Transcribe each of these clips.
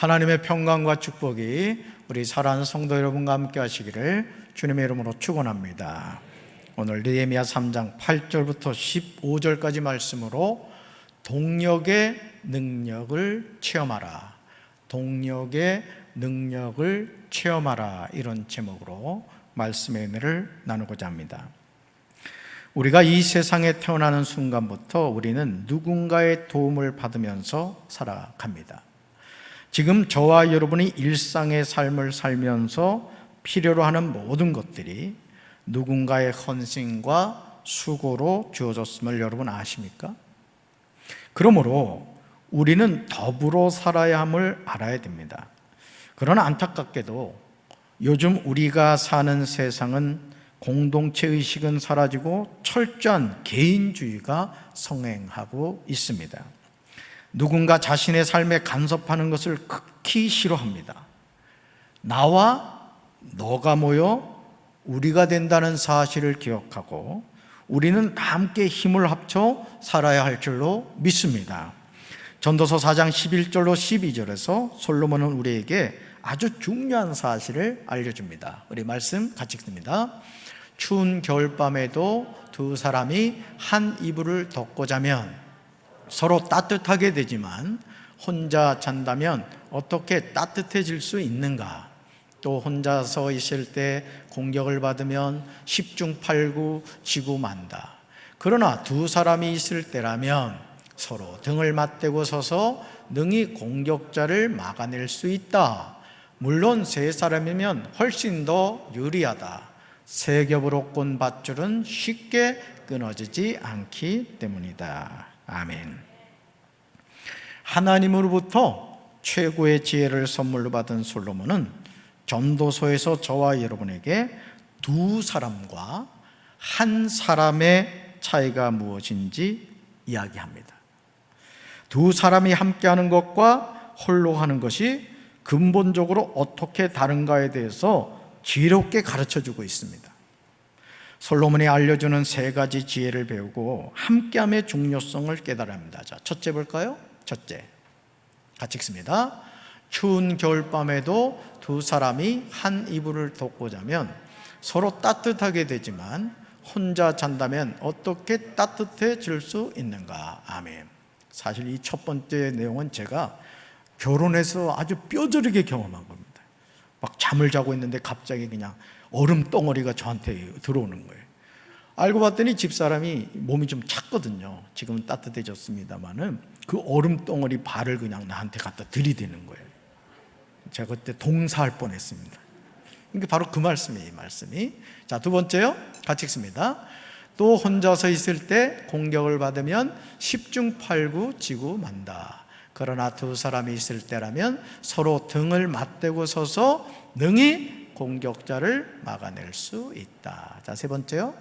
하나님의 평강과 축복이 우리 사랑하는 성도 여러분과 함께 하시기를 주님의 이름으로 축원합니다. 오늘 느헤미야 3장 8절부터 15절까지 말씀으로 동력의 능력을 체험하라, 동력의 능력을 체험하라, 이런 제목으로 말씀의 은혜를 나누고자 합니다. 우리가 이 세상에 태어나는 순간부터 우리는 누군가의 도움을 받으면서 살아갑니다. 지금 저와 여러분이 일상의 삶을 살면서 필요로 하는 모든 것들이 누군가의 헌신과 수고로 주어졌음을 여러분 아십니까? 그러므로 우리는 더불어 살아야 함을 알아야 됩니다. 그러나 안타깝게도 요즘 우리가 사는 세상은 공동체 의식은 사라지고 철저한 개인주의가 성행하고 있습니다. 누군가 자신의 삶에 간섭하는 것을 극히 싫어합니다. 나와 너가 모여 우리가 된다는 사실을 기억하고 우리는 함께 힘을 합쳐 살아야 할 줄로 믿습니다. 전도서 4장 11절로 12절에서 솔로몬은 우리에게 아주 중요한 사실을 알려줍니다. 우리 말씀 같이 읽습니다. 추운 겨울밤에도 두 사람이 한 이불을 덮고 자면 서로 따뜻하게 되지만 혼자 잔다면 어떻게 따뜻해질 수 있는가? 또 혼자서 있을 때 공격을 받으면 10중 8구 지고 만다. 그러나 두 사람이 있을 때라면 서로 등을 맞대고 서서 능히 공격자를 막아낼 수 있다. 물론 세 사람이면 훨씬 더 유리하다. 세 겹으로 꼰 밧줄은 쉽게 끊어지지 않기 때문이다. 아멘. 하나님으로부터 최고의 지혜를 선물로 받은 솔로몬은 전도서에서 저와 여러분에게 두 사람과 한 사람의 차이가 무엇인지 이야기합니다. 두 사람이 함께하는 것과 홀로 하는 것이 근본적으로 어떻게 다른가에 대해서 지혜롭게 가르쳐주고 있습니다. 솔로몬이 알려주는 세 가지 지혜를 배우고 함께함의 중요성을 깨달아야 합니다. 자, 첫째 볼까요? 첫째, 같이 읽습니다. 추운 겨울밤에도 두 사람이 한 이불을 덮고 자면 서로 따뜻하게 되지만 혼자 잔다면 어떻게 따뜻해질 수 있는가? 아멘. 사실 이 첫 번째 내용은 제가 결혼해서 아주 뼈저리게 경험한 겁니다. 막 잠을 자고 있는데 갑자기 그냥 얼음 덩어리가 저한테 들어오는 거예요. 알고 봤더니 집사람이 몸이 좀 찼거든요. 지금은 따뜻해졌습니다만은 그 얼음 덩어리 발을 그냥 나한테 갖다 들이대는 거예요. 제가 그때 동사할 뻔했습니다. 이게 바로 그 말씀이에요. 이 말씀이. 자, 두 번째요. 같이 읽습니다. 또 혼자서 있을 때 공격을 받으면 10중 8구 지고 만다. 그러나 두 사람이 있을 때라면 서로 등을 맞대고 서서 능히 공격자를 막아낼 수 있다. 자, 세 번째요.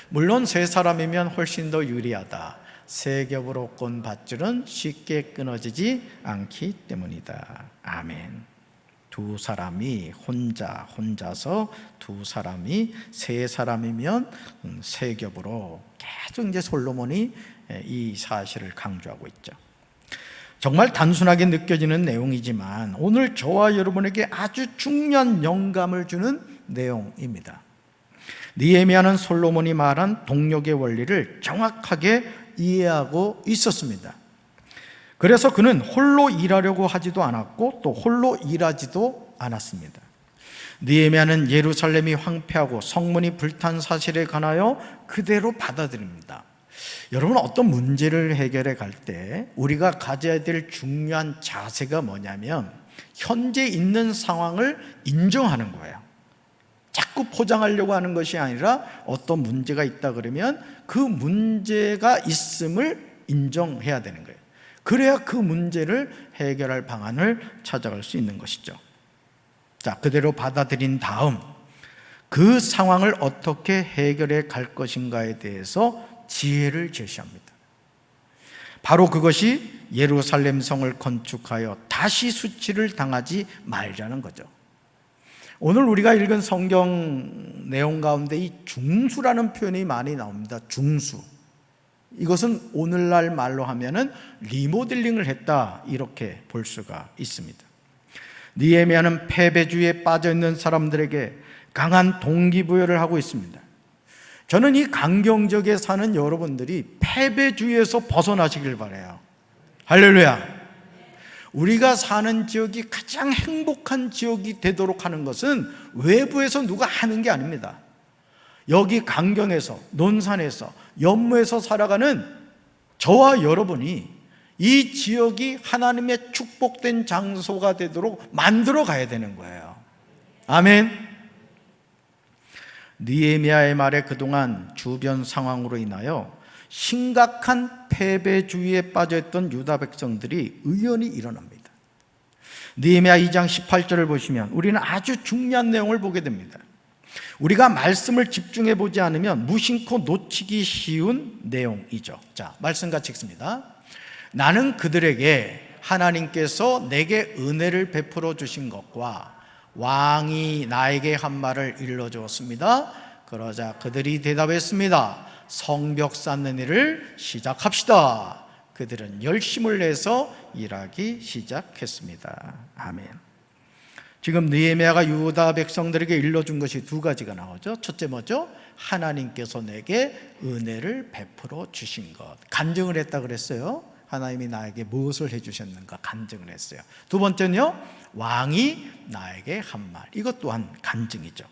물론 세 사람이면 훨씬 더 유리하다. 세 겹으로 꼰 밧줄은 쉽게 끊어지지 않기 때문이다. 아멘. 두 사람이 혼자서 두 사람이 세 사람이면 세 겹으로 계속 이제 솔로몬이 이 사실을 강조하고 있죠. 정말 단순하게 느껴지는 내용이지만 오늘 저와 여러분에게 아주 중요한 영감을 주는 내용입니다. 느헤미야는 솔로몬이 말한 동력의 원리를 정확하게 이해하고 있었습니다. 그래서 그는 홀로 일하려고 하지도 않았고 또 홀로 일하지도 않았습니다. 느헤미야는 예루살렘이 황폐하고 성문이 불탄 사실에 관하여 그대로 받아들입니다. 여러분, 어떤 문제를 해결해 갈 때 우리가 가져야 될 중요한 자세가 뭐냐면 현재 있는 상황을 인정하는 거예요. 자꾸 포장하려고 하는 것이 아니라 어떤 문제가 있다 그러면 그 문제가 있음을 인정해야 되는 거예요. 그래야 그 문제를 해결할 방안을 찾아갈 수 있는 것이죠. 자, 그대로 받아들인 다음 그 상황을 어떻게 해결해 갈 것인가에 대해서 지혜를 제시합니다. 바로 그것이 예루살렘 성을 건축하여 다시 수치를 당하지 말자는 거죠. 오늘 우리가 읽은 성경 내용 가운데 이 중수라는 표현이 많이 나옵니다. 중수. 이것은 오늘날 말로 하면은 리모델링을 했다, 이렇게 볼 수가 있습니다. 느헤미야는 패배주의에 빠져있는 사람들에게 강한 동기부여를 하고 있습니다. 저는 이 강경지역에 사는 여러분들이 패배주의에서 벗어나시길 바라요. 할렐루야. 우리가 사는 지역이 가장 행복한 지역이 되도록 하는 것은 외부에서 누가 하는 게 아닙니다. 여기 강경에서, 논산에서, 연무에서 살아가는 저와 여러분이 이 지역이 하나님의 축복된 장소가 되도록 만들어 가야 되는 거예요. 아멘. 느헤미야의 말에 그동안 주변 상황으로 인하여 심각한 패배주의에 빠져있던 유다 백성들이 의연히 일어납니다. 느헤미야 2장 18절을 보시면 우리는 아주 중요한 내용을 보게 됩니다. 우리가 말씀을 집중해 보지 않으면 무심코 놓치기 쉬운 내용이죠. 자, 말씀 같이 읽습니다. 나는 그들에게 하나님께서 내게 은혜를 베풀어 주신 것과 왕이 나에게 한 말을 일러주었습니다. 그러자 그들이 대답했습니다. 성벽 쌓는 일을 시작합시다. 그들은 열심을 내서 일하기 시작했습니다. 아멘. 지금 느헤미야가 유다 백성들에게 일러준 것이 두 가지가 나오죠. 첫째 뭐죠? 하나님께서 내게 은혜를 베풀어 주신 것. 간증을 했다 그랬어요. 하나님이 나에게 무엇을 해주셨는가 간증을 했어요. 두 번째는요, 왕이 나에게 한 말. 이것 또한 간증이죠.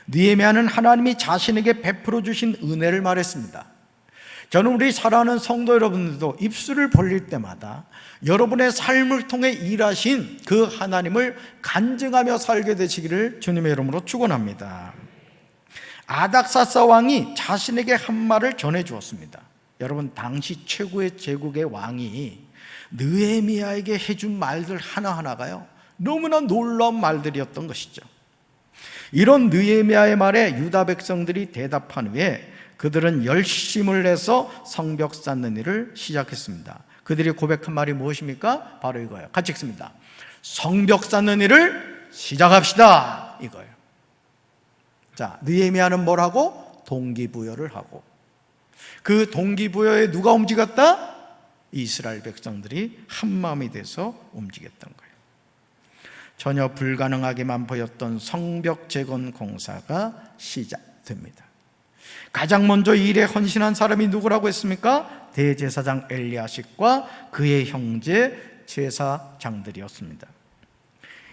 느헤미야는 하나님이 자신에게 베풀어 주신 은혜를 말했습니다. 저는 우리 사랑하는 성도 여러분들도 입술을 벌릴 때마다 여러분의 삶을 통해 일하신 그 하나님을 간증하며 살게 되시기를 주님의 이름으로 축원합니다. 아닥사스 왕이 자신에게 한 말을 전해 주었습니다. 여러분, 당시 최고의 제국의 왕이 느헤미야에게 해준 말들 하나하나가요, 너무나 놀라운 말들이었던 것이죠. 이런 느헤미야의 말에 유다 백성들이 대답한 후에 그들은 열심을 내서 성벽 쌓는 일을 시작했습니다. 그들이 고백한 말이 무엇입니까? 바로 이거예요. 같이 읽습니다. 성벽 쌓는 일을 시작합시다, 이거예요. 자, 느헤미야는 뭘 하고? 동기부여를 하고, 그 동기부여에 누가 움직였다? 이스라엘 백성들이 한마음이 돼서 움직였던 거예요. 전혀 불가능하게만 보였던 성벽 재건 공사가 시작됩니다. 가장 먼저 이 일에 헌신한 사람이 누구라고 했습니까? 대제사장 엘리야십과 그의 형제 제사장들이었습니다.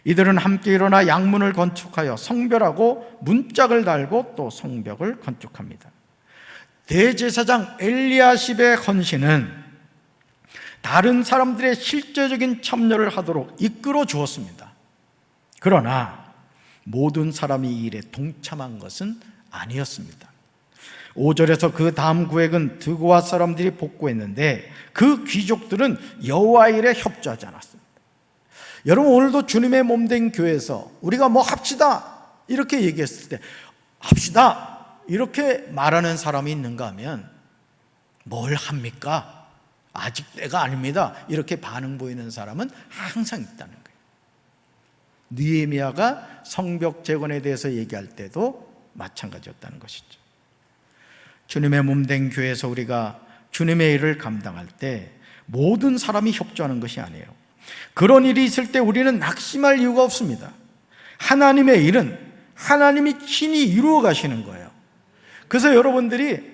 이들은 함께 일어나 양문을 건축하여 성별하고 문짝을 달고 또 성벽을 건축합니다. 대제사장 엘리야십의 헌신은 다른 사람들의 실제적인 참여를 하도록 이끌어 주었습니다. 그러나 모든 사람이 이 일에 동참한 것은 아니었습니다. 5절에서 그 다음 구획은 드고아 사람들이 복구했는데 그 귀족들은 여호와의 일에 협조하지 않았습니다. 여러분, 오늘도 주님의 몸된 교회에서 우리가 뭐 합시다 이렇게 얘기했을 때 합시다 이렇게 말하는 사람이 있는가 하면 뭘 합니까? 아직 때가 아닙니다 이렇게 반응 보이는 사람은 항상 있다는 거예요. 느헤미야가 성벽 재건에 대해서 얘기할 때도 마찬가지였다는 것이죠. 주님의 몸된 교회에서 우리가 주님의 일을 감당할 때 모든 사람이 협조하는 것이 아니에요. 그런 일이 있을 때 우리는 낙심할 이유가 없습니다. 하나님의 일은 하나님이 친히 이루어 가시는 거예요. 그래서 여러분들이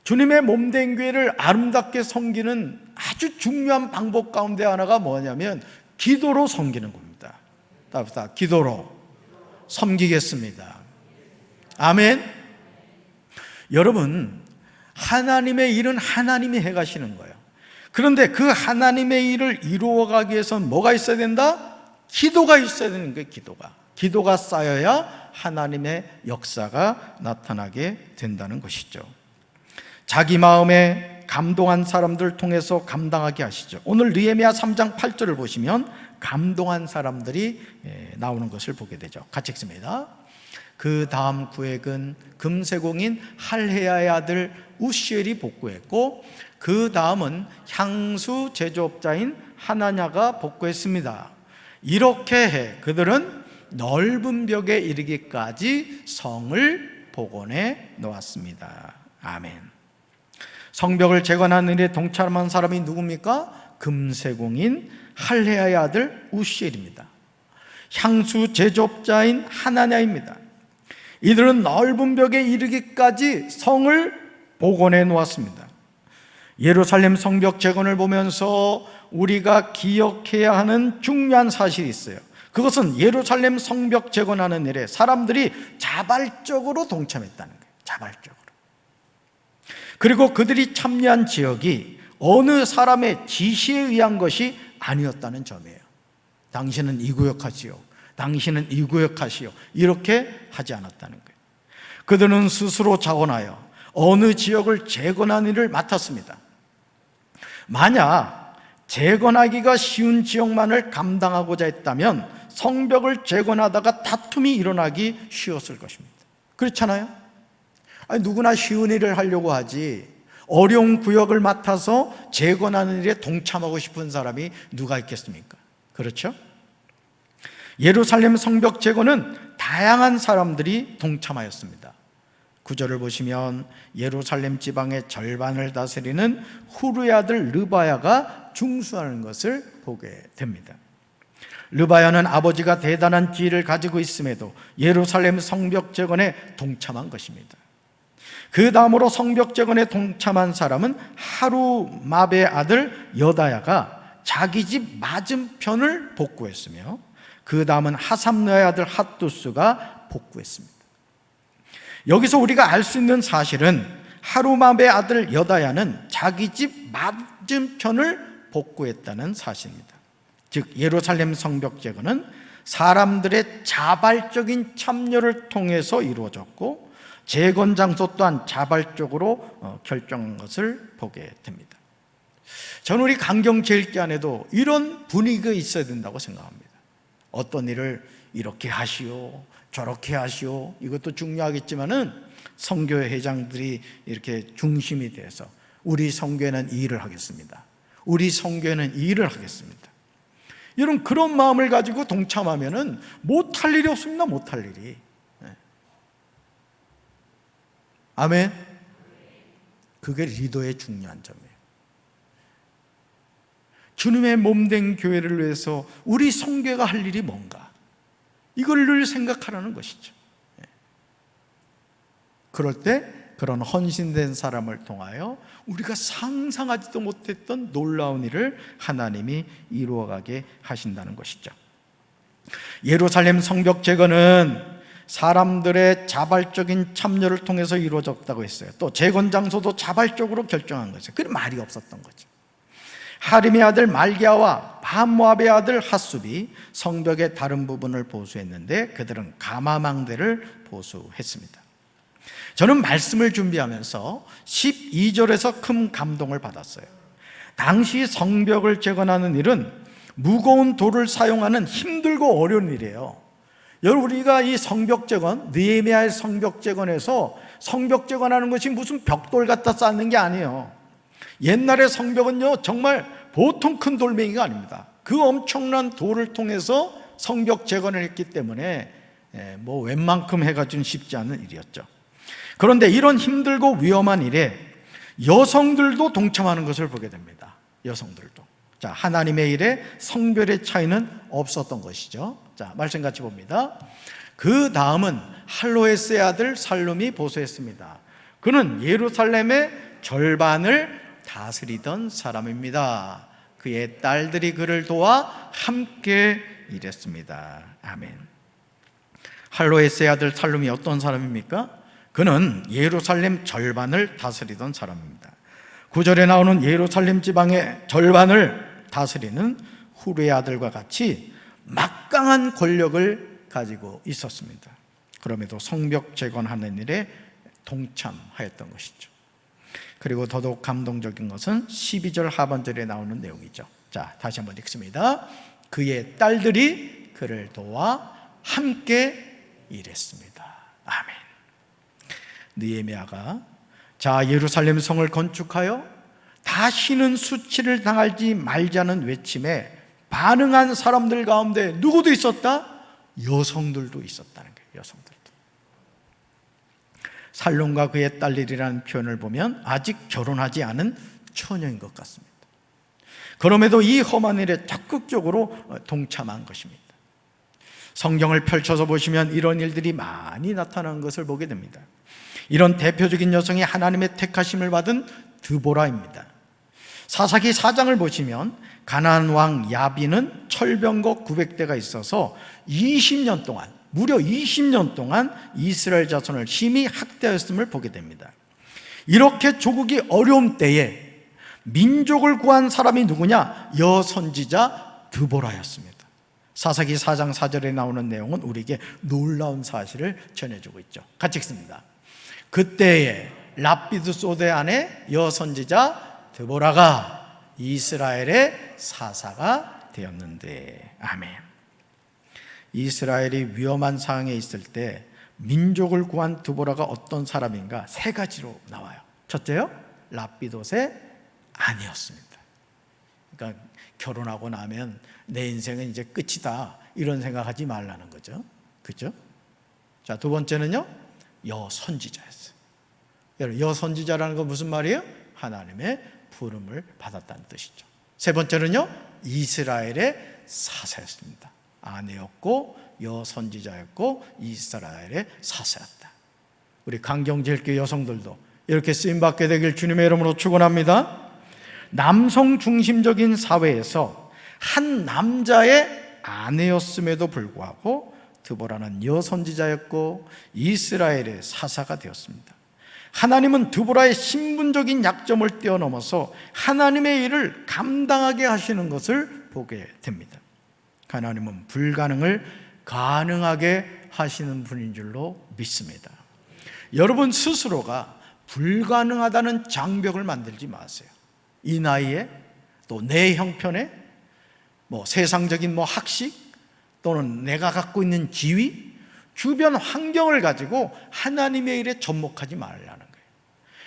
주님의 몸된 교회를 아름답게 섬기는 아주 중요한 방법 가운데 하나가 뭐냐면 기도로 섬기는 겁니다. 답답, 기도로 섬기겠습니다. 아멘. 여러분, 하나님의 일은 하나님이 해가시는 거예요. 그런데 그 하나님의 일을 이루어가기 위해서는 뭐가 있어야 된다? 기도가 있어야 되는 거예요. 기도가 쌓여야 하나님의 역사가 나타나게 된다는 것이죠. 자기 마음에 감동한 사람들을 통해서 감당하게 하시죠. 오늘 느헤미야 3장 8절을 보시면 감동한 사람들이 나오는 것을 보게 되죠. 같이 읽습니다. 그 다음 구획은 금세공인 할헤야의 아들 우시엘이 복구했고, 그 다음은 향수 제조업자인 하나냐가 복구했습니다. 이렇게 해 그들은 넓은 벽에 이르기까지 성을 복원해 놓았습니다. 아멘. 성벽을 재건하는 일에 동참한 사람이 누굽니까? 금세공인 할레아의 아들 우시엘입니다. 향수 제조업자인 하나냐입니다. 이들은 넓은 벽에 이르기까지 성을 복원해 놓았습니다. 예루살렘 성벽 재건을 보면서 우리가 기억해야 하는 중요한 사실이 있어요. 그것은 예루살렘 성벽 재건하는 일에 사람들이 자발적으로 동참했다는 거예요. 자발적으로. 그리고 그들이 참여한 지역이 어느 사람의 지시에 의한 것이 아니었다는 점이에요. 당신은 이 구역 하시오, 당신은 이 구역 하시오, 이렇게 하지 않았다는 거예요. 그들은 스스로 자원하여 어느 지역을 재건하는 일을 맡았습니다. 만약 재건하기가 쉬운 지역만을 감당하고자 했다면 성벽을 재건하다가 다툼이 일어나기 쉬웠을 것입니다. 그렇잖아요? 아니, 누구나 쉬운 일을 하려고 하지 어려운 구역을 맡아서 재건하는 일에 동참하고 싶은 사람이 누가 있겠습니까? 그렇죠? 예루살렘 성벽 재건은 다양한 사람들이 동참하였습니다. 구절을 보시면 예루살렘 지방의 절반을 다스리는 후르의 아들 르바야가 중수하는 것을 보게 됩니다. 르바야는 아버지가 대단한 지혜를 가지고 있음에도 예루살렘 성벽 재건에 동참한 것입니다. 그 다음으로 성벽 재건에 동참한 사람은 하루마베의 아들 여다야가 자기 집 맞은편을 복구했으며 그 다음은 하삼느의 아들 핫두스가 복구했습니다. 여기서 우리가 알 수 있는 사실은 하루마베의 아들 여다야는 자기 집 맞은편을 복구했다는 사실입니다. 즉 예루살렘 성벽 재건은 사람들의 자발적인 참여를 통해서 이루어졌고 재건 장소 또한 자발적으로 결정한 것을 보게 됩니다. 저는 우리 강경제일교 안에도 이런 분위기가 있어야 된다고 생각합니다. 어떤 일을 이렇게 하시오, 저렇게 하시오, 이것도 중요하겠지만은 성교회 회장들이 이렇게 중심이 돼서 우리 성교회는 이 일을 하겠습니다, 우리 성교회는 이 일을 하겠습니다, 이런 그런 마음을 가지고 동참하면은 못할 일이 없습니다. 못할 일이. 아멘. 그게 리더의 중요한 점이에요. 주님의 몸된 교회를 위해서 우리 성교회가 할 일이 뭔가, 이걸 늘 생각하라는 것이죠. 그럴 때 그런 헌신된 사람을 통하여 우리가 상상하지도 못했던 놀라운 일을 하나님이 이루어가게 하신다는 것이죠. 예루살렘 성벽 재건은 사람들의 자발적인 참여를 통해서 이루어졌다고 했어요. 또 재건 장소도 자발적으로 결정한 거죠. 그게 말이 없었던 거죠. 하림의 아들 말기야와 바모압의 아들 핫숲이 성벽의 다른 부분을 보수했는데 그들은 가마망대를 보수했습니다. 저는 말씀을 준비하면서 12절에서 큰 감동을 받았어요. 당시 성벽을 재건하는 일은 무거운 돌을 사용하는 힘들고 어려운 일이에요. 여러분, 우리가 이 성벽 재건, 느헤미야의 성벽 재건에서 성벽 재건하는 것이 무슨 벽돌 갖다 쌓는 게 아니에요. 옛날의 성벽은요, 정말 보통 큰 돌멩이가 아닙니다. 그 엄청난 돌을 통해서 성벽 재건을 했기 때문에 뭐 웬만큼 해가지고는 쉽지 않은 일이었죠. 그런데 이런 힘들고 위험한 일에 여성들도 동참하는 것을 보게 됩니다. 여성들도. 자, 하나님의 일에 성별의 차이는 없었던 것이죠. 자, 말씀 같이 봅니다. 그 다음은 할로에스의 아들 살룸이 보수했습니다. 그는 예루살렘의 절반을 다스리던 사람입니다. 그의 딸들이 그를 도와 함께 일했습니다. 아멘. 할로에스의 아들 살룸이 어떤 사람입니까? 그는 예루살렘 절반을 다스리던 사람입니다. 9절에 나오는 예루살렘 지방의 절반을 다스리는 후르의 아들과 같이 막강한 권력을 가지고 있었습니다. 그럼에도 성벽 재건하는 일에 동참하였던 것이죠. 그리고 더더욱 감동적인 것은 12절 하반절에 나오는 내용이죠. 자, 다시 한번 읽습니다. 그의 딸들이 그를 도와 함께 일했습니다. 아멘. 느헤미야가 자, 예루살렘 성을 건축하여 다시는 수치를 당하지 말자는 외침에 반응한 사람들 가운데 누구도 있었다? 여성들도 있었다는 거예요. 여성들도. 살룸과 그의 딸들이라는 표현을 보면 아직 결혼하지 않은 처녀인 것 같습니다. 그럼에도 이 험한 일에 적극적으로 동참한 것입니다. 성경을 펼쳐서 보시면 이런 일들이 많이 나타나는 것을 보게 됩니다. 이런 대표적인 여성이 하나님의 택하심을 받은 드보라입니다. 사사기 4장을 보시면 가나안 왕 야빈은 철병거 900대가 있어서 20년 동안, 무려 20년 동안 이스라엘 자손을 심히 학대하였음을 보게 됩니다. 이렇게 조국이 어려움 때에 민족을 구한 사람이 누구냐? 여선지자 드보라였습니다. 사사기 4장 4절에 나오는 내용은 우리에게 놀라운 사실을 전해주고 있죠. 같이 읽습니다. 그때에 라피드 소대 안에 여선지자 드보라가 이스라엘의 사사가 되었는데. 아멘. 이스라엘이 위험한 상황에 있을 때 민족을 구한 드보라가 어떤 사람인가? 세 가지로 나와요. 첫째요, 라피도의 아니었습니다. 그러니까 결혼하고 나면 내 인생은 이제 끝이다, 이런 생각하지 말라는 거죠. 그렇죠? 자, 두 번째는요, 여선지자였어요. 여러분, 여선지자라는 건 무슨 말이에요? 하나님의 부름을 받았다는 뜻이죠. 세 번째는요, 이스라엘의 사사였습니다. 아내였고 여선지자였고 이스라엘의 사사였다. 우리 강경제일교회 여성들도 이렇게 쓰임받게 되길 주님의 이름으로 축원합니다. 남성 중심적인 사회에서 한 남자의 아내였음에도 불구하고 드보라는 여선지자였고 이스라엘의 사사가 되었습니다. 하나님은 드보라의 신분적인 약점을 뛰어넘어서 하나님의 일을 감당하게 하시는 것을 보게 됩니다. 하나님은 불가능을 가능하게 하시는 분인 줄로 믿습니다. 여러분 스스로가 불가능하다는 장벽을 만들지 마세요. 이 나이에, 또 내 형편에, 세상적인 학식, 또는 내가 갖고 있는 지위, 주변 환경을 가지고 하나님의 일에 접목하지 말라는 거예요.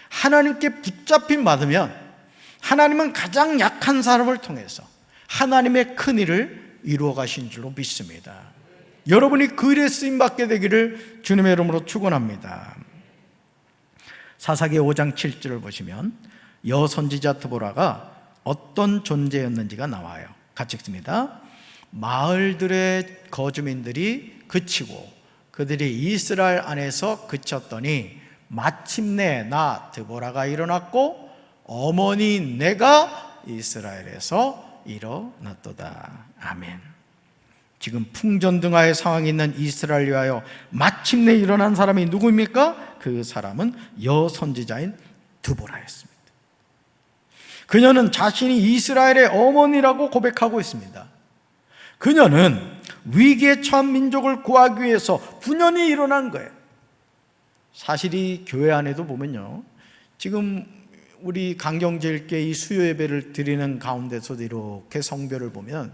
하나님께 붙잡힘 받으면 하나님은 가장 약한 사람을 통해서 하나님의 큰 일을 이루어 가신 줄로 믿습니다. 여러분이 그 일에 쓰임받게 되기를 주님의 이름으로 축원합니다. 사사기 5장 7절을 보시면 여선지자 드보라가 어떤 존재였는지가 나와요. 같이 읽습니다. 마을들의 거주민들이 그치고 그들이 이스라엘 안에서 그쳤더니 마침내 나 드보라가 일어났고 어머니 내가 이스라엘에서 일어났도다. 아멘. 지금 풍전등화의 상황에 있는 이스라엘 위하여 마침내 일어난 사람이 누구입니까? 그 사람은 여선지자인 드보라였습니다. 그녀는 자신이 이스라엘의 어머니라고 고백하고 있습니다. 그녀는 위기에 처한 민족을 구하기 위해서 분연히 일어난 거예요. 사실 이 교회 안에도 보면요, 지금 우리 강경제일교회 이 수요 예배를 드리는 가운데서도 이렇게 성별을 보면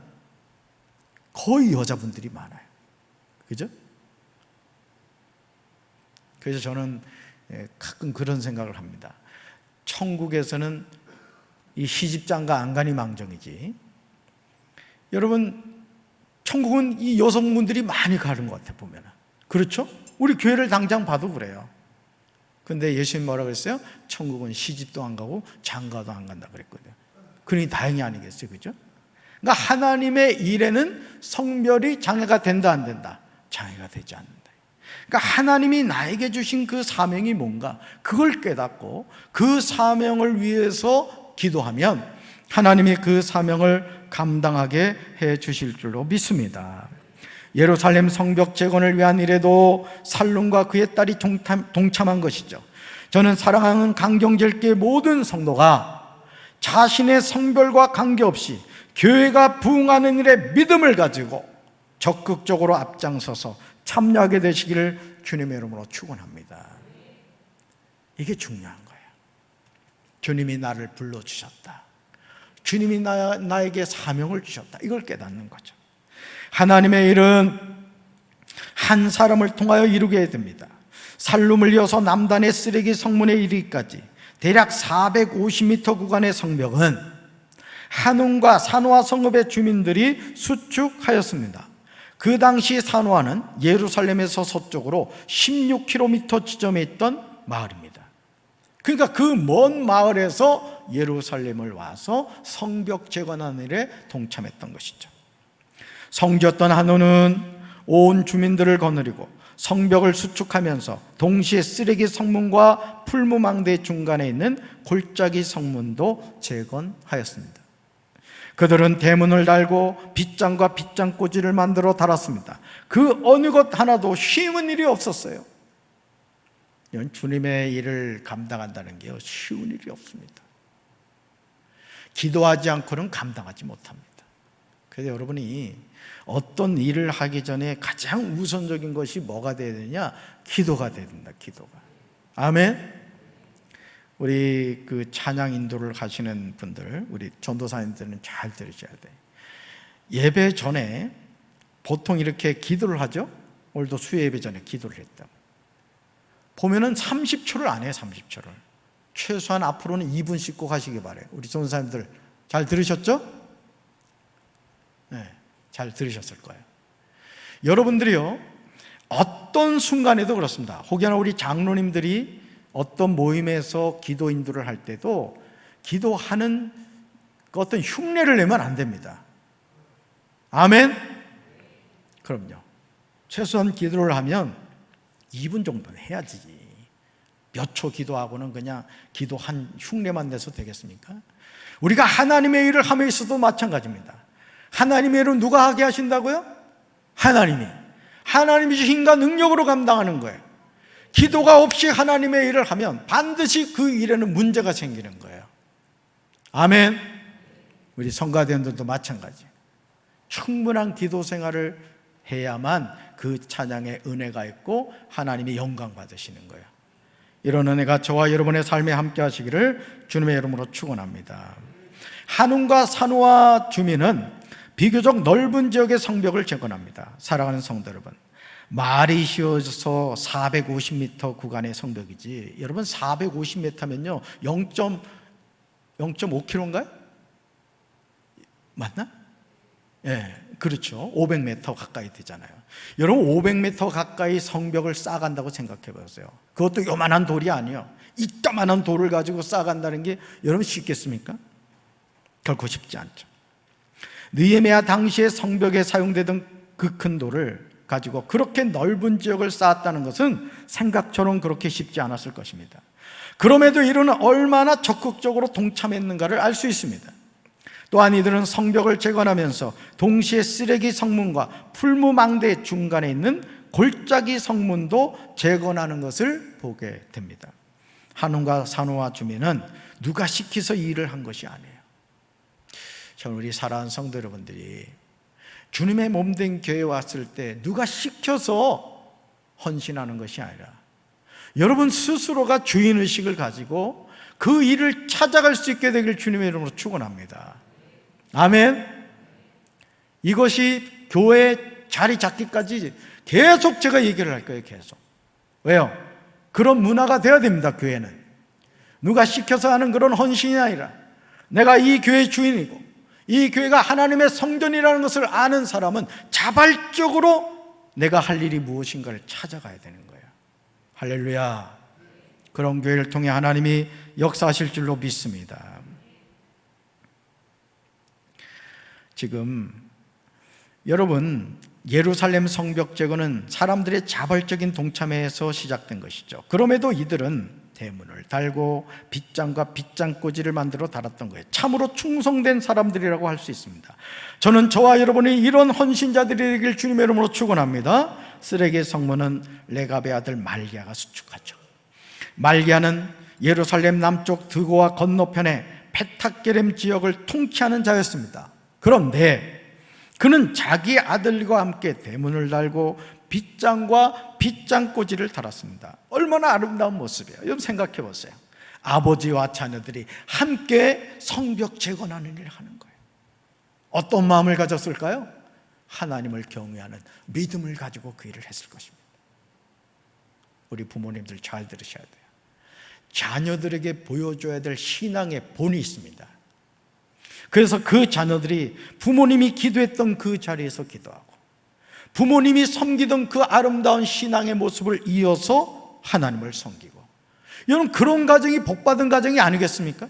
거의 여자분들이 많아요. 그죠? 그래서 저는 가끔 그런 생각을 합니다. 천국에서는 이 시집장가 안간이 망정이지, 여러분 천국은 이 여성분들이 많이 가는 것 같아요, 보면. 그렇죠? 우리 교회를 당장 봐도 그래요. 근데 예수님 뭐라고 그랬어요? 천국은 시집도 안 가고 장가도 안 간다 그랬거든요. 그러니 다행이 아니겠어요, 그죠? 그러니까 하나님의 일에는 성별이 장애가 된다 안 된다? 장애가 되지 않는다. 그러니까 하나님이 나에게 주신 그 사명이 뭔가, 그걸 깨닫고 그 사명을 위해서 기도하면 하나님이 그 사명을 감당하게 해 주실 줄로 믿습니다. 예루살렘 성벽 재건을 위한 일에도 살룸과 그의 딸이 동참한 것이죠. 저는 사랑하는 강경제일교회 모든 성도가 자신의 성별과 관계없이 교회가 부흥하는 일에 믿음을 가지고 적극적으로 앞장서서 참여하게 되시기를 주님의 이름으로 축원합니다. 이게 중요한 거예요. 주님이 나를 불러주셨다. 주님이 나에게 사명을 주셨다. 이걸 깨닫는 거죠. 하나님의 일은 한 사람을 통하여 이루게 됩니다. 살룸을 이어서 남단의 쓰레기 성문에 이르기까지 대략 450m 구간의 성벽은 한움과 산호아 성읍의 주민들이 수축하였습니다. 그 당시 산호아는 예루살렘에서 서쪽으로 16km 지점에 있던 마을입니다. 그러니까 그 먼 마을에서 예루살렘을 와서 성벽 재건하는 일에 동참했던 것이죠. 성지였던 한우는 온 주민들을 거느리고 성벽을 수축하면서 동시에 쓰레기 성문과 풀무망대 중간에 있는 골짜기 성문도 재건하였습니다. 그들은 대문을 달고 빗장과 빗장꽂이를 만들어 달았습니다. 그 어느 것 하나도 쉬운 일이 없었어요. 주님의 일을 감당한다는 게 쉬운 일이 없습니다. 기도하지 않고는 감당하지 못합니다. 그래서 여러분이 어떤 일을 하기 전에 가장 우선적인 것이 뭐가 되어야 되냐? 기도가 되어야 된다. 기도가. 아멘. 우리 그 찬양 인도를 하시는 분들, 우리 전도사님들은 잘 들으셔야 돼요. 예배 전에 보통 이렇게 기도를 하죠. 오늘도 수요 예배 전에 기도를 했다. 보면은 30초를 안 해요. 30초를. 최소한 앞으로는 2분씩 꼭 하시기 바래요. 우리 전도사님들 잘 들으셨죠? 네, 잘 들으셨을 거예요. 여러분들이요, 어떤 순간에도 그렇습니다. 혹여나 우리 장로님들이 어떤 모임에서 기도 인도를 할 때도 기도하는 그 어떤 흉내를 내면 안 됩니다. 아멘? 그럼요. 최소한 기도를 하면 2분 정도는 해야지. 몇 초 기도하고는 그냥 기도한 흉내만 내서 되겠습니까? 우리가 하나님의 일을 함에 있어도 마찬가지입니다. 하나님의 일은 누가 하게 하신다고요? 하나님이 힘과 능력으로 감당하는 거예요. 기도가 없이 하나님의 일을 하면 반드시 그 일에는 문제가 생기는 거예요. 아멘. 우리 성가대원들도 마찬가지. 충분한 기도 생활을 해야만 그 찬양의 은혜가 있고 하나님이 영광 받으시는 거예요. 이런 은혜가 저와 여러분의 삶에 함께 하시기를 주님의 이름으로 축원합니다. 한움과 산후와 주민은 비교적 넓은 지역의 성벽을 재건합니다. 사랑하는 성도 여러분, 말이 휘어져서 450m 구간의 성벽이지, 여러분 450m면요 0.5km인가요? 맞나? 예, 그렇죠. 500m 가까이 되잖아요. 여러분 500m 가까이 성벽을 쌓아간다고 생각해 보세요. 그것도 요만한 돌이 아니에요. 이따만한 돌을 가지고 쌓아간다는 게 여러분 쉽겠습니까? 결코 쉽지 않죠. 느헤미야 당시에 성벽에 사용되던 그 큰 돌을 가지고 그렇게 넓은 지역을 쌓았다는 것은 생각처럼 그렇게 쉽지 않았을 것입니다. 그럼에도 이들은 얼마나 적극적으로 동참했는가를 알 수 있습니다. 또한 이들은 성벽을 재건하면서 동시에 쓰레기 성문과 풀무망대 중간에 있는 골짜기 성문도 재건하는 것을 보게 됩니다. 한움과 산후와 주민은 누가 시켜서 이 일을 한 것이 아니에요. 저는 우리 사랑하는 성도 여러분들이 주님의 몸된 교회에 왔을 때 누가 시켜서 헌신하는 것이 아니라 여러분 스스로가 주인의식을 가지고 그 일을 찾아갈 수 있게 되길 주님의 이름으로 축원합니다. 아멘. 이것이 교회 자리 잡기까지 계속 제가 얘기를 할 거예요. 계속. 왜요? 그런 문화가 되어야 됩니다. 교회는 누가 시켜서 하는 그런 헌신이 아니라 내가 이 교회의 주인이고 이 교회가 하나님의 성전이라는 것을 아는 사람은 자발적으로 내가 할 일이 무엇인가를 찾아가야 되는 거예요. 할렐루야. 그런 교회를 통해 하나님이 역사하실 줄로 믿습니다. 지금 여러분, 예루살렘 성벽 재건은 사람들의 자발적인 동참에서 시작된 것이죠. 그럼에도 이들은 대문을 달고 빗장과 빗장꽂이를 만들어 달았던 거예요. 참으로 충성된 사람들이라고 할 수 있습니다. 저는 저와 여러분이 이런 헌신자들이 되길 주님의 이름으로 축원합니다. 쓰레기 성문은 레갑의 아들 말기야가 수축하죠. 말기야는 예루살렘 남쪽 드고와 건너편에 페탁게렘 지역을 통치하는 자였습니다. 그런데 그는 자기 아들과 함께 대문을 달고 빗장과 빗장꽂이를 달았습니다. 얼마나 아름다운 모습이에요. 여러분 생각해 보세요. 아버지와 자녀들이 함께 성벽 재건하는 일을 하는 거예요. 어떤 마음을 가졌을까요? 하나님을 경외하는 믿음을 가지고 그 일을 했을 것입니다. 우리 부모님들 잘 들으셔야 돼요. 자녀들에게 보여줘야 될 신앙의 본이 있습니다. 그래서 그 자녀들이 부모님이 기도했던 그 자리에서 기도하고 부모님이 섬기던 그 아름다운 신앙의 모습을 이어서 하나님을 섬기고 여러분, 그런 가정이 복받은 가정이 아니겠습니까?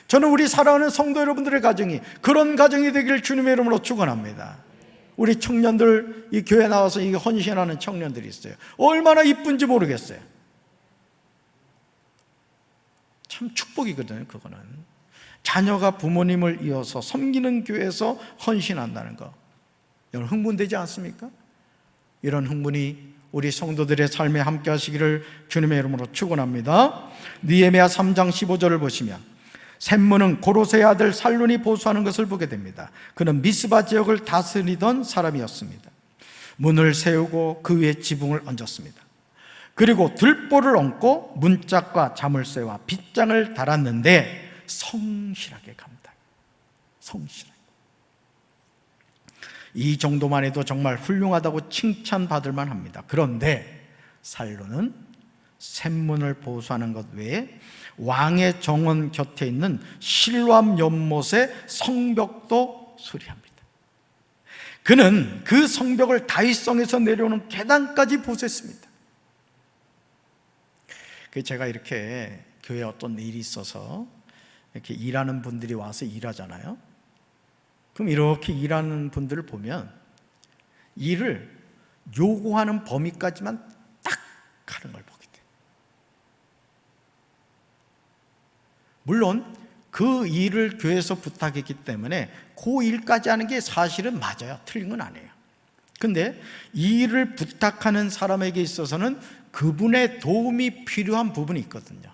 저는 우리 사랑하는 성도 여러분들의 가정이 그런 가정이 되기를 주님의 이름으로 축원합니다. 우리 청년들, 이 교회 나와서 이 헌신하는 청년들이 있어요. 얼마나 이쁜지 모르겠어요. 참 축복이거든요. 그거는 자녀가 부모님을 이어서 섬기는 교회에서 헌신한다는 거, 여러분 흥분되지 않습니까? 이런 흥분이 우리 성도들의 삶에 함께 하시기를 주님의 이름으로 축원합니다. 느헤미야 3장 15절을 보시면 샘문은 고로세의 아들 살룬이 보수하는 것을 보게 됩니다. 그는 미스바 지역을 다스리던 사람이었습니다. 문을 세우고 그 위에 지붕을 얹었습니다. 그리고 들보를 얹고 문짝과 자물쇠와 빗장을 달았는데 성실하게 감당. 성실하게. 이 정도만 해도 정말 훌륭하다고 칭찬받을 만합니다. 그런데 살룬은 샘문을 보수하는 것 외에 왕의 정원 곁에 있는 실로암 연못의 성벽도 수리합니다. 그는 그 성벽을 다윗성에서 내려오는 계단까지 보수했습니다. 제가 이렇게 교회에 어떤 일이 있어서 이렇게 일하는 분들이 와서 일하잖아요. 그럼 이렇게 일하는 분들을 보면 일을 요구하는 범위까지만 딱 하는 걸 보게 돼요. 물론 그 일을 교회에서 부탁했기 때문에 그 일까지 하는 게 사실은 맞아요. 틀린 건 아니에요. 근데 이 일을 부탁하는 사람에게 있어서는 그분의 도움이 필요한 부분이 있거든요.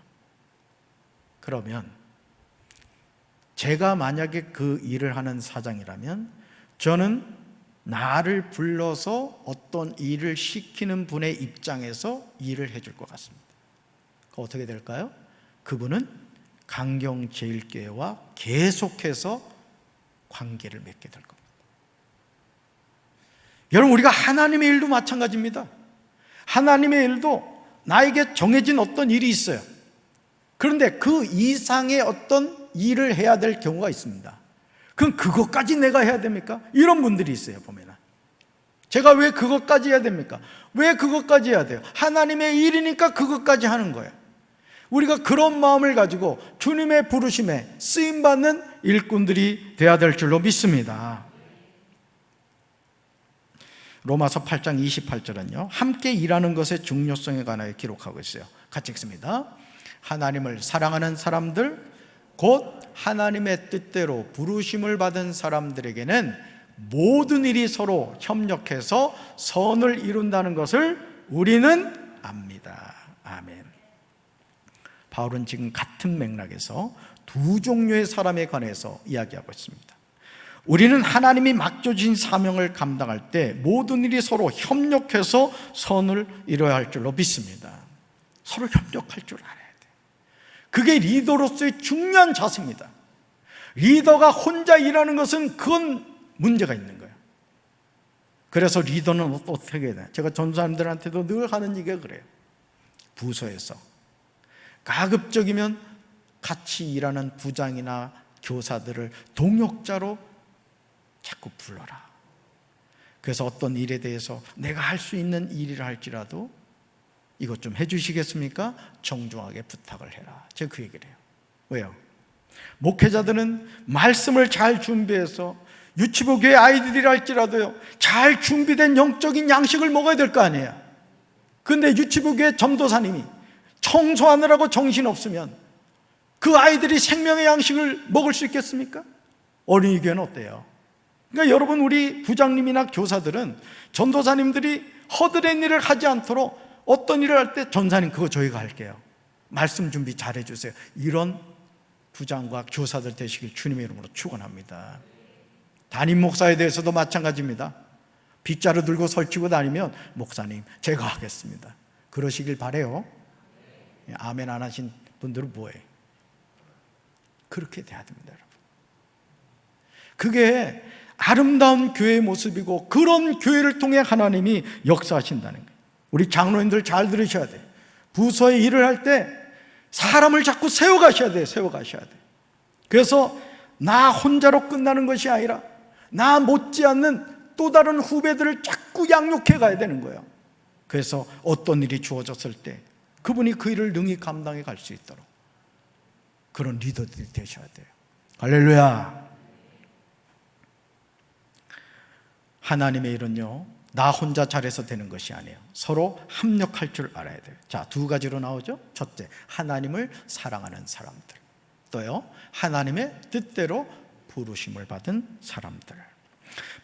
그러면 제가 만약에 그 일을 하는 사장이라면 저는 나를 불러서 어떤 일을 시키는 분의 입장에서 일을 해줄 것 같습니다. 어떻게 될까요? 그분은 강경제일교회와 계속해서 관계를 맺게 될 겁니다. 여러분, 우리가 하나님의 일도 마찬가지입니다. 하나님의 일도 나에게 정해진 어떤 일이 있어요. 그런데 그 이상의 어떤 일을 해야 될 경우가 있습니다. 그럼 그것까지 내가 해야 됩니까? 이런 분들이 있어요. 보면은 제가 왜 그것까지 해야 됩니까? 왜 그것까지 해야 돼요? 하나님의 일이니까 그것까지 하는 거예요. 우리가 그런 마음을 가지고 주님의 부르심에 쓰임받는 일꾼들이 되어야 될 줄로 믿습니다. 로마서 8장 28절은요 함께 일하는 것의 중요성에 관하여 기록하고 있어요. 같이 읽습니다. 하나님을 사랑하는 사람들 곧 하나님의 뜻대로 부르심을 받은 사람들에게는 모든 일이 서로 협력해서 선을 이룬다는 것을 우리는 압니다. 아멘. 바울은 지금 같은 맥락에서 두 종류의 사람에 관해서 이야기하고 있습니다. 우리는 하나님이 맡겨진 사명을 감당할 때 모든 일이 서로 협력해서 선을 이뤄야 할 줄로 믿습니다. 서로 협력할 줄 알아야 돼요. 그게 리더로서의 중요한 자세입니다. 리더가 혼자 일하는 것은 그건 문제가 있는 거예요. 그래서 리더는 어떻게 해야 돼요? 제가 전사님들한테도 늘 하는 얘기가 그래요. 부서에서 가급적이면 같이 일하는 부장이나 교사들을 동역자로 자꾸 불러라. 그래서 어떤 일에 대해서 내가 할 수 있는 일이라 할지라도 이것 좀 해주시겠습니까? 정중하게 부탁을 해라. 제가 그 얘기를 해요. 왜요? 목회자들은 말씀을 잘 준비해서 유치부 교회 아이들이라 할지라도요 잘 준비된 영적인 양식을 먹어야 될 거 아니에요. 그런데 유치부 교회 전도사님이 청소하느라고 정신없으면 그 아이들이 생명의 양식을 먹을 수 있겠습니까? 어린이 교회는 어때요? 그러니까 여러분, 우리 부장님이나 교사들은 전도사님들이 허드렛 일을 하지 않도록 어떤 일을 할 때 전사님 그거 저희가 할게요. 말씀 준비 잘 해주세요. 이런 부장과 교사들 되시길 주님의 이름으로 축원합니다. 담임 목사에 대해서도 마찬가지입니다. 빗자루 들고 설치고 다니면 목사님 제가 하겠습니다. 그러시길 바래요. 아멘 안 하신 분들은 뭐예요? 그렇게 돼야 됩니다, 여러분. 그게 아름다운 교회의 모습이고 그런 교회를 통해 하나님이 역사하신다는 거예요. 우리 장로님들 잘 들으셔야 돼요. 부서에 일을 할 때 사람을 자꾸 세워가셔야 돼요. 세워가셔야 돼요. 그래서 나 혼자로 끝나는 것이 아니라 나 못지않는 또 다른 후배들을 자꾸 양육해 가야 되는 거예요. 그래서 어떤 일이 주어졌을 때 그분이 그 일을 능히 감당해 갈 수 있도록 그런 리더들이 되셔야 돼요. 할렐루야. 하나님의 일은요, 나 혼자 잘해서 되는 것이 아니에요. 서로 합력할 줄 알아야 돼요. 자, 두 가지로 나오죠. 첫째, 하나님을 사랑하는 사람들. 또요, 하나님의 뜻대로 부르심을 받은 사람들.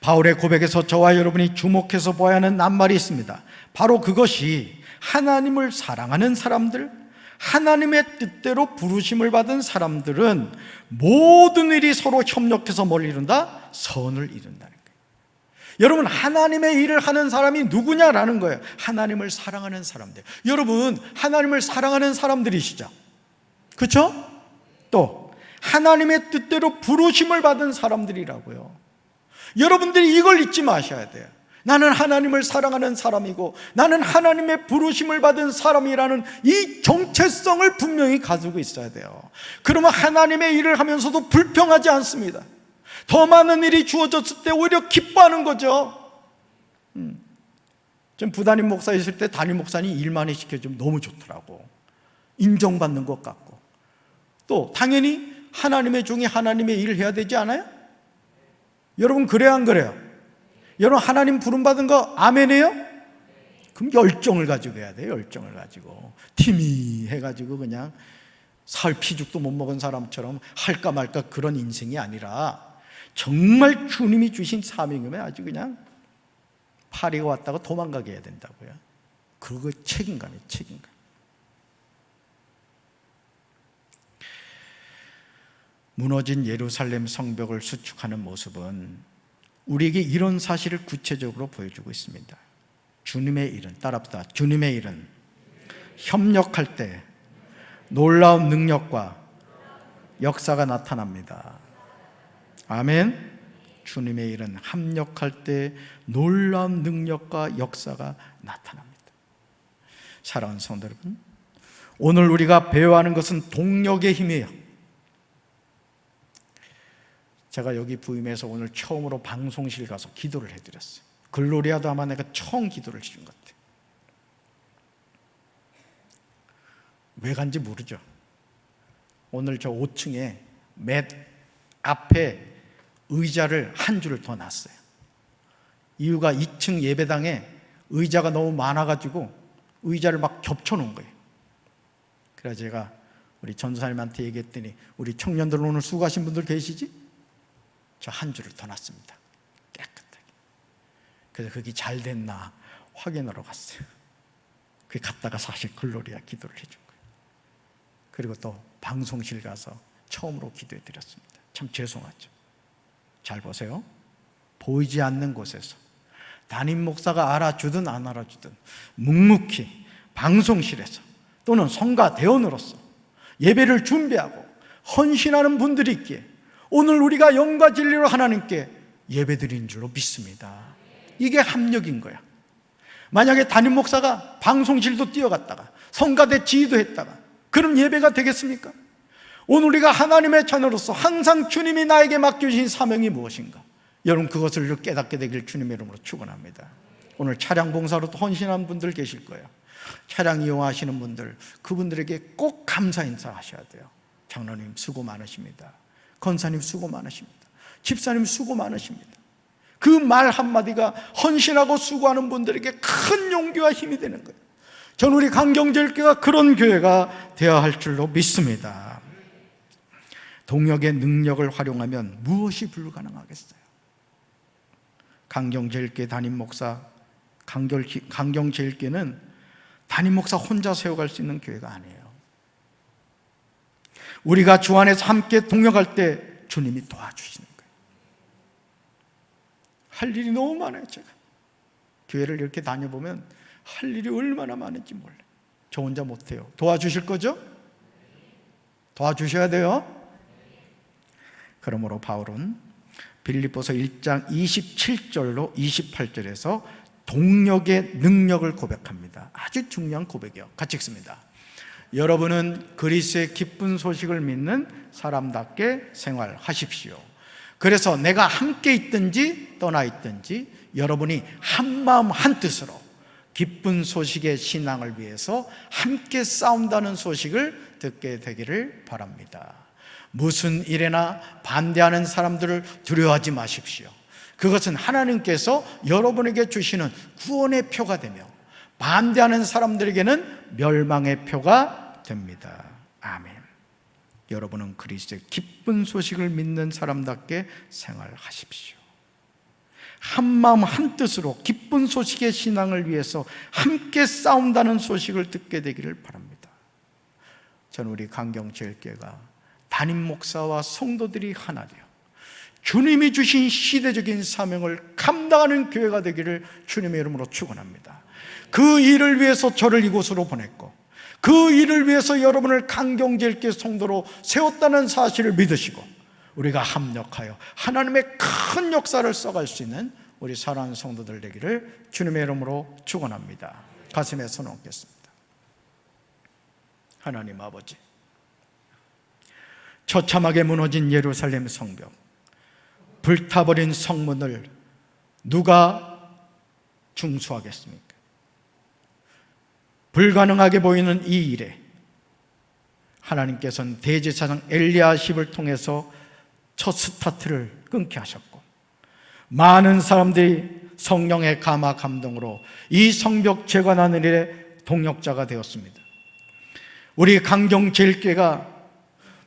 바울의 고백에서 저와 여러분이 주목해서 보아야 하는 낱말이 있습니다. 바로 그것이 하나님을 사랑하는 사람들, 하나님의 뜻대로 부르심을 받은 사람들은 모든 일이 서로 협력해서 뭘 이룬다? 선을 이룬다는 거예요. 여러분, 하나님의 일을 하는 사람이 누구냐라는 거예요. 하나님을 사랑하는 사람들. 여러분, 하나님을 사랑하는 사람들이시죠? 그렇죠? 또 하나님의 뜻대로 부르심을 받은 사람들이라고요. 여러분들이 이걸 잊지 마셔야 돼요. 나는 하나님을 사랑하는 사람이고 나는 하나님의 부르심을 받은 사람이라는 이 정체성을 분명히 가지고 있어야 돼요. 그러면 하나님의 일을 하면서도 불평하지 않습니다. 더 많은 일이 주어졌을 때 오히려 기뻐하는 거죠. 전 부담임 목사 있을 때 담임 목사님 일 많이 시켜주면 너무 좋더라고. 인정받는 것 같고. 또 당연히 하나님의 종이 하나님의 일을 해야 되지 않아요? 여러분, 그래요 안 그래요? 여러분, 하나님 부름받은 거 아멘이에요? 그럼 열정을 가지고 해야 돼요. 열정을 가지고 팀이 해가지고 그냥 살 피죽도 못 먹은 사람처럼 할까 말까 그런 인생이 아니라 정말 주님이 주신 사명이면 아주 그냥 파리가 왔다가 도망가게 해야 된다고요. 그거 책임감이에요. 책임감. 무너진 예루살렘 성벽을 수축하는 모습은 우리에게 이런 사실을 구체적으로 보여주고 있습니다. 주님의 일은, 따라합시다. 주님의 일은 협력할 때 놀라운 능력과 역사가 나타납니다. 아멘. 주님의 일은 합력할 때 놀라운 능력과 역사가 나타납니다. 사랑하는 성도 여러분, 오늘 우리가 배워야 하는 것은 동력의 힘이에요. 제가 여기 부임해서 오늘 처음으로 방송실 가서 기도를 해드렸어요. 글로리아도 아마 내가 처음 기도를 해준 것 같아요. 왜 간지 모르죠. 오늘 저 5층에 맨 앞에 의자를 한 줄을 더 놨어요. 이유가 2층 예배당에 의자가 너무 많아가지고 의자를 막 겹쳐놓은 거예요. 그래서 제가 우리 전도사님한테 얘기했더니, 우리 청년들 오늘 수고하신 분들 계시지? 저 한 줄을 더 놨습니다. 깨끗하게. 그래서 그게 잘 됐나 확인하러 갔어요. 그게 갔다가 사실 글로리아 기도를 해준 거예요. 그리고 또 방송실 가서 처음으로 기도해 드렸습니다. 참 죄송하죠. 잘 보세요. 보이지 않는 곳에서 담임 목사가 알아주든 안 알아주든 묵묵히 방송실에서 또는 성가 대원으로서 예배를 준비하고 헌신하는 분들이 있기에 오늘 우리가 영과 진리로 하나님께 예배드린 줄로 믿습니다. 이게 합력인 거야. 만약에 담임 목사가 방송실도 뛰어갔다가 성가대 지휘도 했다가 그럼 예배가 되겠습니까? 오늘 우리가 하나님의 자녀로서 항상 주님이 나에게 맡겨주신 사명이 무엇인가? 여러분, 그것을 깨닫게 되길 주님의 이름으로 축원합니다. 오늘 차량 봉사로도 헌신한 분들 계실 거예요. 차량 이용하시는 분들, 그분들에게 꼭 감사 인사하셔야 돼요. 장로님 수고 많으십니다. 권사님 수고 많으십니다. 집사님 수고 많으십니다. 그 말 한마디가 헌신하고 수고하는 분들에게 큰 용기와 힘이 되는 거예요. 저는 우리 강경제일교회가 그런 교회가 되어야 할 줄로 믿습니다. 동역의 능력을 활용하면 무엇이 불가능하겠어요? 강경제일교회 담임 목사, 강경제일교회는 담임 목사 혼자 세워갈 수 있는 교회가 아니에요. 우리가 주 안에서 함께 동역할 때 주님이 도와주시는 거예요. 할 일이 너무 많아요. 제가 교회를 이렇게 다녀보면 할 일이 얼마나 많은지 몰라요. 저 혼자 못해요. 도와주실 거죠? 도와주셔야 돼요. 그러므로 바울은 빌립보서 1장 27절로 28절에서 동력의 능력을 고백합니다. 아주 중요한 고백이에요. 같이 읽습니다. 여러분은 그리스도의 기쁜 소식을 믿는 사람답게 생활하십시오. 그래서 내가 함께 있든지 떠나 있든지 여러분이 한 마음 한 뜻으로 기쁜 소식의 신앙을 위해서 함께 싸운다는 소식을 듣게 되기를 바랍니다. 무슨 일에나 반대하는 사람들을 두려워하지 마십시오. 그것은 하나님께서 여러분에게 주시는 구원의 표가 되며 반대하는 사람들에게는 멸망의 표가 됩니다. 아멘. 여러분은 그리스도의 기쁜 소식을 믿는 사람답게 생활하십시오. 한마음 한뜻으로 기쁜 소식의 신앙을 위해서 함께 싸운다는 소식을 듣게 되기를 바랍니다. 저는 우리 강경제일교회가 담임 목사와 성도들이 하나 되어 주님이 주신 시대적인 사명을 감당하는 교회가 되기를 주님의 이름으로 축원합니다. 그 일을 위해서 저를 이곳으로 보냈고 그 일을 위해서 여러분을 강경제일교회 성도로 세웠다는 사실을 믿으시고 우리가 합력하여 하나님의 큰 역사를 써갈 수 있는 우리 사랑하는 성도들 되기를 주님의 이름으로 축원합니다. 가슴에 손 얹겠습니다. 하나님 아버지, 처참하게 무너진 예루살렘 성벽, 불타버린 성문을 누가 중수하겠습니까? 불가능하게 보이는 이 일에 하나님께서는 대제사장 엘리야십을 통해서 첫 스타트를 끊게 하셨고 많은 사람들이 성령의 감화 감동으로 이 성벽 재건하는 일에 동역자가 되었습니다. 우리 강경제일교회가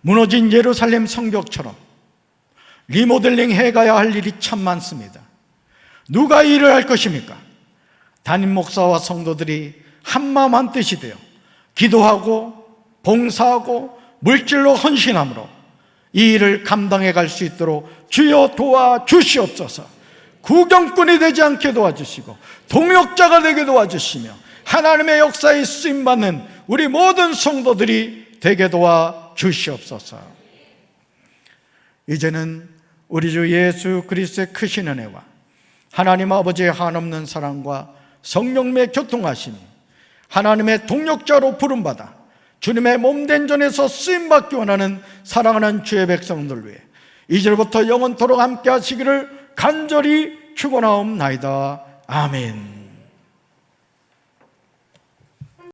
무너진 예루살렘 성벽처럼 리모델링 해가야 할 일이 참 많습니다. 누가 이 일을 할 것입니까? 담임 목사와 성도들이 한마음 한뜻이 되어 기도하고 봉사하고 물질로 헌신함으로 이 일을 감당해 갈 수 있도록 주여 도와주시옵소서. 구경꾼이 되지 않게 도와주시고 동역자가 되게 도와주시며 하나님의 역사에 쓰임받는 우리 모든 성도들이 되게 도와주시옵소서. 이제는 우리 주 예수 그리스도의 크신 은혜와 하나님 아버지의 한없는 사랑과 성령님의 교통하심이 하나님의 동역자로 부름받아 주님의 몸된 전에서 쓰임받기 원하는 사랑하는 주의 백성들 위해 이제부터 영원토록 함께 하시기를 간절히 축원하옵나이다. 아멘.